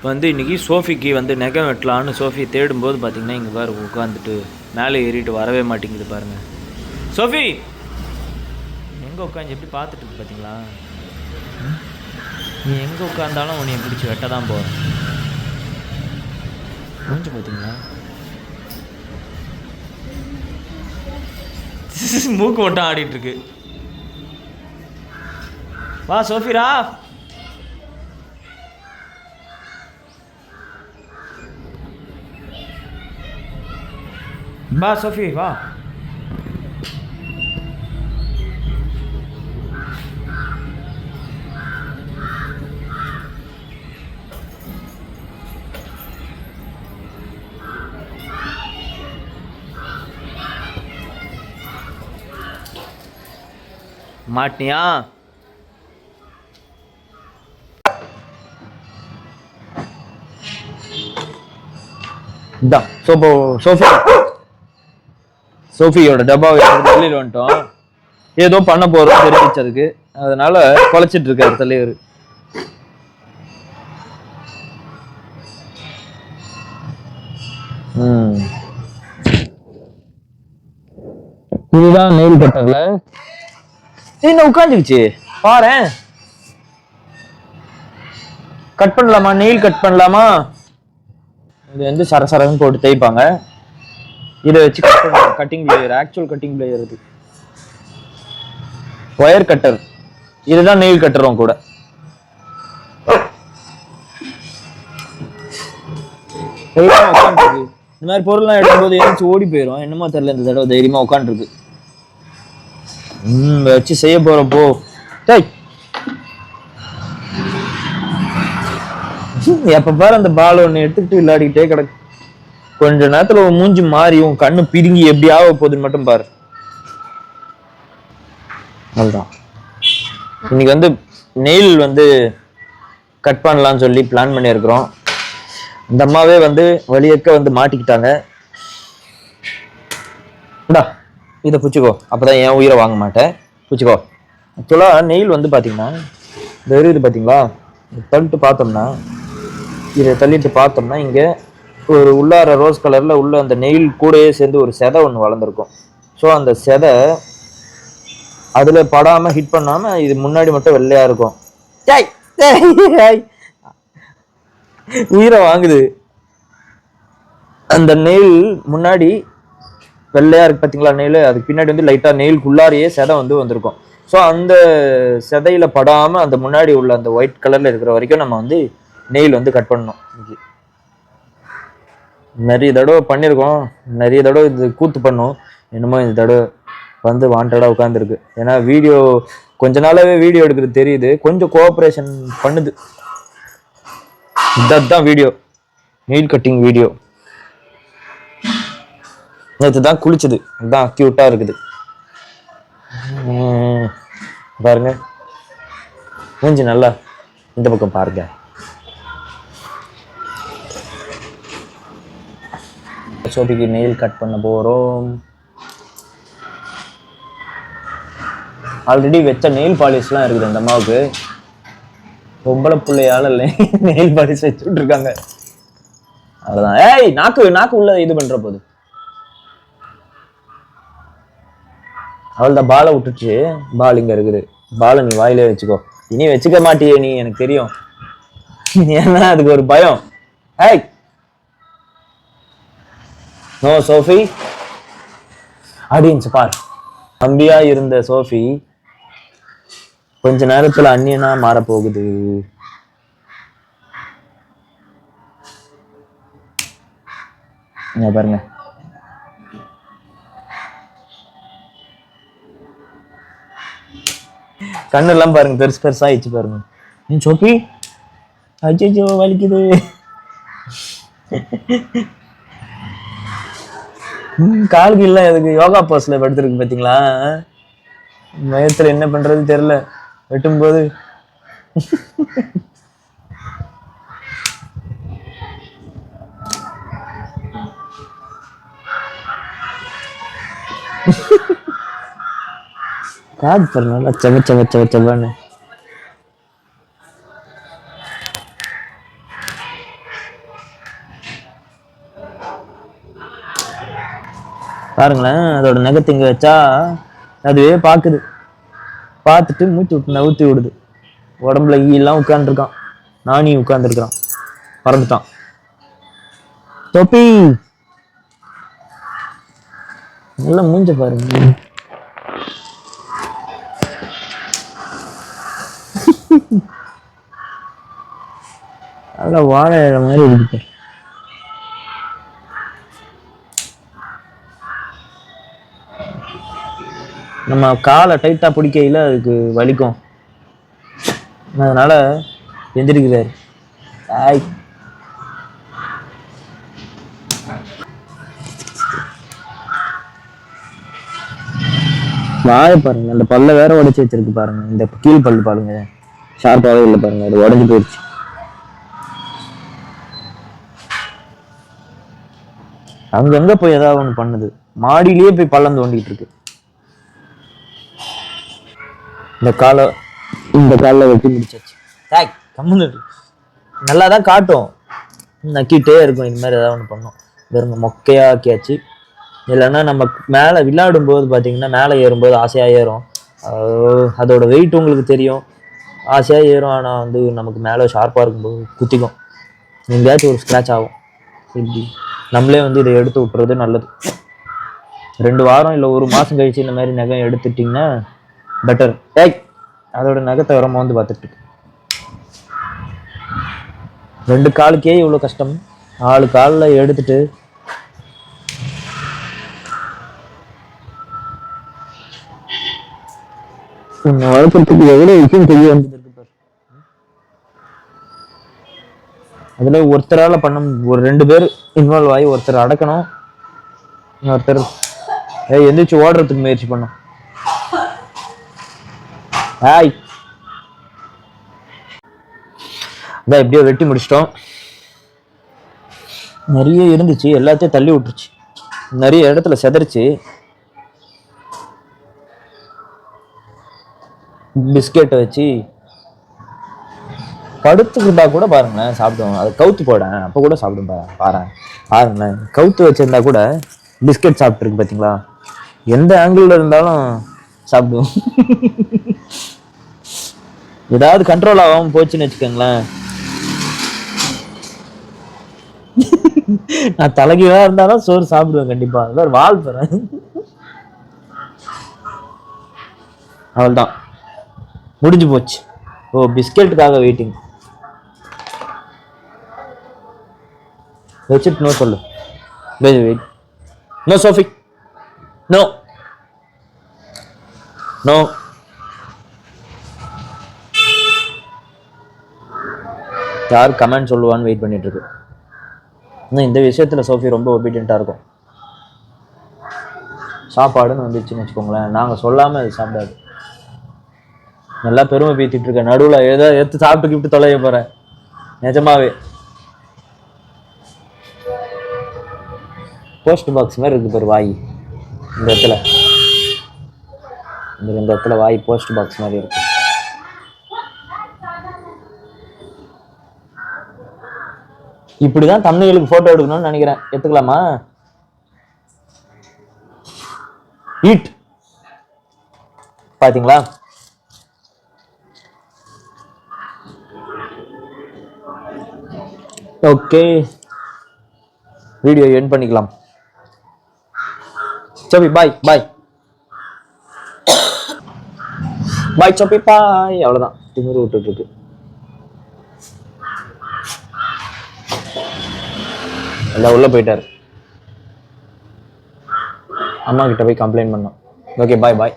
வந்து இன்றைக்கி சோஃபிக்கு வந்து நெகம் வெட்டலான்னு சோஃபி தேடும்போது பார்த்திங்கன்னா இங்கே பாரு உட்காந்துட்டு மேலே ஏறிட்டு வரவே மாட்டேங்குது பாருங்கள். சோஃபி எங்கே உட்காந்து எப்படி பார்த்துட்டு இருக்கு பார்த்தீங்களா? நீ எங்கே உட்காந்தாலும் உன்னை பிடிச்சி வெட்ட தான் போகிறேன். முடிஞ்சு பார்த்தீங்களா? மூக்கு மட்டும் ஆடிட்டுருக்கு. வா சோஃபிரா. வா சோஃபி வா. மாட்டினியா? சோஃபியோட டப்பாவை வெளியில் வந்துட்டோம். ஏதோ பண்ண போறோம் தெரிஞ்சிச்சு அதுக்கு, அதனால குலைச்சிட்டு இருக்காரு தலைவர். இதுதான் நெயில் கட்டர்ல என்ன உட்காந்துக்குச்சு பாரு. கட் பண்ணலாமா? நெயில் கட் பண்ணலாமா? இது வந்து சரசரன்னு போட்டு தேய்ப்பாங்க. இதை வச்சு cutting plier, actual cutting plier. இது ஒயர் கட்டர். இதுதான் நெயில் கட்டரும் கூட. இந்த மாதிரி பொருள்லாம் எடுக்கும்போது ஏதாச்சும் ஓடி போயிடும். என்னமோ தெரியல, இந்த தடவை தைரியமா உட்காந்துருக்கு. வச்சு செய்ய போறப்போ எப்ப பாரு அந்த பால் ஒண்ணு எடுத்துக்கிட்டு விளையாடிக்கிட்டே கிடக்கு. கொஞ்ச நேரத்துல மூஞ்சி மாறியும் கண்ணு பிதுங்கி எப்படி ஆக போகுதுன்னு மட்டும் பாரு. அதுதான் இன்னைக்கு வந்து நெயில் வந்து கட் பண்ணலாம்னு சொல்லி பிளான் பண்ணியிருக்கிறோம். இந்த அம்மாவே வந்து வழியக்க வந்து மாட்டிக்கிட்டாங்க. இதை பிடிச்சிக்கோ, அப்பதான் என் உயிரை வாங்க மாட்டேன். பிடிச்சிக்கோ. ஆக்சுவலா நெயில் வந்து பாத்தீங்கன்னா இந்த இது பாத்தீங்களா, தள்ளிட்டு பார்த்தோம்னா, இதை தள்ளிட்டு பார்த்தோம்னா இங்க ஒரு உள்ளார ரோஸ் கலர்ல உள்ள அந்த நெயில் கூடயே சேர்ந்து ஒரு செதை ஒன்று வளர்ந்துருக்கும். ஸோ அந்த செதை அதுல படாம ஹிட் பண்ணாம இது முன்னாடி மட்டும் வெள்ளையா இருக்கும். உயிரை வாங்குது. அந்த நெயில் முன்னாடி வெள்ளையா இருக்கு பாத்தீங்களா நெயில், அதுக்கு பின்னாடி வந்து லைட்டா நெயிலுக்குள்ளாரியே செதை வந்து வந்திருக்கும். ஸோ அந்த செதையில படாம அந்த முன்னாடி உள்ள அந்த ஒயிட் கலர்ல இருக்கிற வரைக்கும் நம்ம வந்து நெயில் வந்து கட் பண்ணணும். நிறைய தடவை பண்ணியிருக்கோம், நிறைய தடவை இது கூத்து பண்ணோம். என்னமோ இந்த தடவை வந்து வாண்டடா உட்காந்துருக்கு. ஏன்னா வீடியோ கொஞ்ச நாளாவே வீடியோ எடுக்கிறது தெரியுது, கொஞ்சம் கோஆப்ரேஷன் பண்ணுது. இதுதான் வீடியோ, நெயில் கட்டிங் வீடியோ. நேற்று தான் குளிச்சது, இதுதான் கியூட்டா இருக்குது பாருங்க. மூஞ்சி நல்லா இந்த பக்கம் பாருங்க. சோபிக்கு நெயில் கட் பண்ண போறோம். ஆல்ரெடி வச்ச நெயில் பாலிஷ்லாம் இருக்குது அந்த அம்மாவுக்கு. பொம்பளை பிள்ளையால நெயில் பாலிஷ் வச்சுட்டு இருக்காங்க. அவ்வளவுதான். ஏய் நாக்கு உள்ள இது பண்ற போது அவள்தான் பாலை விட்டுச்சு. பால் இங்க இருக்குது. பாலை நீ வாயிலே வச்சுக்கோ. இனி வச்சுக்க மாட்டியே நீ, எனக்கு தெரியும். ஏன்னா அதுக்கு ஒரு பயம். ஏய் நோ சோஃபி அப்படின்னு பார். தம்பியா இருந்த சோஃபி கொஞ்ச நேரத்துல அந்நியனா மாறப்போகுது. பாருங்க. கண்ணு எல்லாம் பாருங்க, பெருசு பெருசா ஆயிடுச்சு பாருங்க. சோஃபி அச்சோ வலிக்குது. காலுக்கு இல்ல, எதுக்கு யோகா போஸ்ல படுத்துருக்கு பாத்தீங்களா? மயத்துல என்ன பண்றது தெரியல வெட்டும் போது. காது பாருங்க செவ செவ செவ செவன்னு. பாருங்களேன், அதோட நகத்தை இங்க வச்சா அதுவே பாக்குது. பார்த்துட்டு மூச்சு விட்டு நவுத்தி விடுது. உடம்புல ஈலாம் உட்காந்துருக்கான். நானி உட்காந்துருக்கான். பறந்துட்டான். தொப்பி நல்லா மூஞ்ச பாருங்க. நல்லா வாழை மாதிரி இருக்கு. நம்ம காலை டைட்டா பிடிக்கையில அதுக்கு வலிக்கும். அதனால எந்திரிக்கிறாரு. வாய பாருங்க, அந்த பல்ல வேற உடைச்சு வச்சிருக்கு பாருங்க. இந்த கீழ் பல்லு பாருங்க, ஷார்ப்பாவே இல்லை பாருங்க, அது உடஞ்சு போயிடுச்சு. அங்கங்க போய் ஏதாவது ஒண்ணு பண்ணுது. மாடியிலேயே போய் பள்ளம் தோண்டிட்டு இருக்கு. இந்த காலை வெட்டி முடிச்சாச்சு. கம்முன்னு நல்லாதான் காட்டும், நக்கிட்டே இருக்கும். இது மாதிரி ஏதாவது ஒண்ணு பண்ணும். வெறுங்க மொக்கையா ஆக்கியாச்சு. இல்லைன்னா நம்ம மேலே விளையாடும் போது பார்த்தீங்கன்னா மேலே ஏறும்போது ஆசையாக ஏறும். அதோட வெயிட் உங்களுக்கு தெரியும், ஆசையாக ஏறும். ஆனால் வந்து நமக்கு மேலே ஷார்ப்பாக இருக்கும்போது குத்திக்கும், எங்கேயாச்சும் ஒரு ஸ்க்ராட்ச் ஆகும். இப்படி நம்மளே வந்து இதை எடுத்து விட்டுறது நல்லது. 2 வாரம் இல்லை 1 மாதம் கழிச்சு இந்த மாதிரி நகம் எடுத்துட்டிங்கன்னா பெட்டர். அதோட நகத்தை வரமா வந்து பார்த்துட்டு 2 காலுக்கே இவ்வளோ கஷ்டம். 4 காலில் எடுத்துட்டு உன்னை வளர்க்கறதுக்கு எவ்வளோ விஷயம் செய்ய வேண்டியது பாரு. அதுல ஒருத்தரால பண்ண, ஒரு 2 பேர் இன்வால்வ் ஆகி ஒருத்தர் அடக்கணும், இன்னொருத்தர் எந்திரிச்சு ஓடுறதுக்கு முயற்சி பண்ணும். அதான் எப்படியோ வெட்டி முடிச்சிட்டோம். நிறைய இருந்துச்சு, எல்லாத்தையும் தள்ளி விட்டுருச்சு. நிறைய இடத்துல செதறிச்சு. பிஸ்கெட்டை வச்சு படுத்துக்கிட்டா கூட பாருங்களேன் சாப்பிடுவோம். அதை கவுத்து போடேன் அப்போ கூட சாப்பிடும் பாருங்களேன். கவுத்து வச்சிருந்தா கூட பிஸ்கெட் சாப்பிட்டுருக்கு பார்த்தீங்களா. எந்த ஆங்கிள் இருந்தாலும் சாப்பிடுவோம். ஏதாவது கண்ட்ரோல் ஆகாம போச்சுன்னு வச்சுக்கோங்களேன், நான் தலைகீழா இருந்தாலும் சோறு சாப்பிடுவேன் கண்டிப்பா. அதான் வாழ் பெறேன். அவள்தான் முடிஞ்சு போச்சு. பிஸ்கெட்டுக்காக வெயிட்டிங். வச்சுட்டு நோ சொல்லு. Wait. No Sophie, no no. யார் கமெண்ட் சொல்லுவான்னு வெயிட் பண்ணிட்டு இருக்கு. இன்னும் இந்த விஷயத்துல சோஃபி ரொம்ப ஒபீடியண்டா இருக்கும். சாப்பாடுன்னு வந்துச்சுன்னு வச்சுக்கோங்களேன், நாங்க சொல்லாம அது சாப்பிடாது. நல்லா பெருமை பீத்திட்டு இருக்க, நடுவுல ஏதோ எடுத்து சாப்பிட்டு கிப்ட்டு தொலைய போறேன் நிஜமாவே. போஸ்ட் பாக்ஸ் மாதிரி இருக்கு பாரு வாய். இந்த இடத்துல வாய் போஸ்ட் பாக்ஸ் மாதிரி இருக்கு. இப்படிதான் தம்ப்நெயிலுக்கு போட்டோ எடுக்கணும்னு நினைக்கிறேன். எடுத்துக்கலாமா? ஈட் பாத்தீங்களா? ஓகே, வீடியோ எண்ட் பண்ணிக்கலாம். சோபி பாய் பாய் பாய் சோபி பாய். அவ்வளவுதான், திமிரு விட்டுட்டு இருக்கு. எல்லாம் உள்ள போயிட்டாரு. அம்மா கிட்ட போய் கம்ப்ளைண்ட் பண்ணோம். ஓகே பாய் பாய்.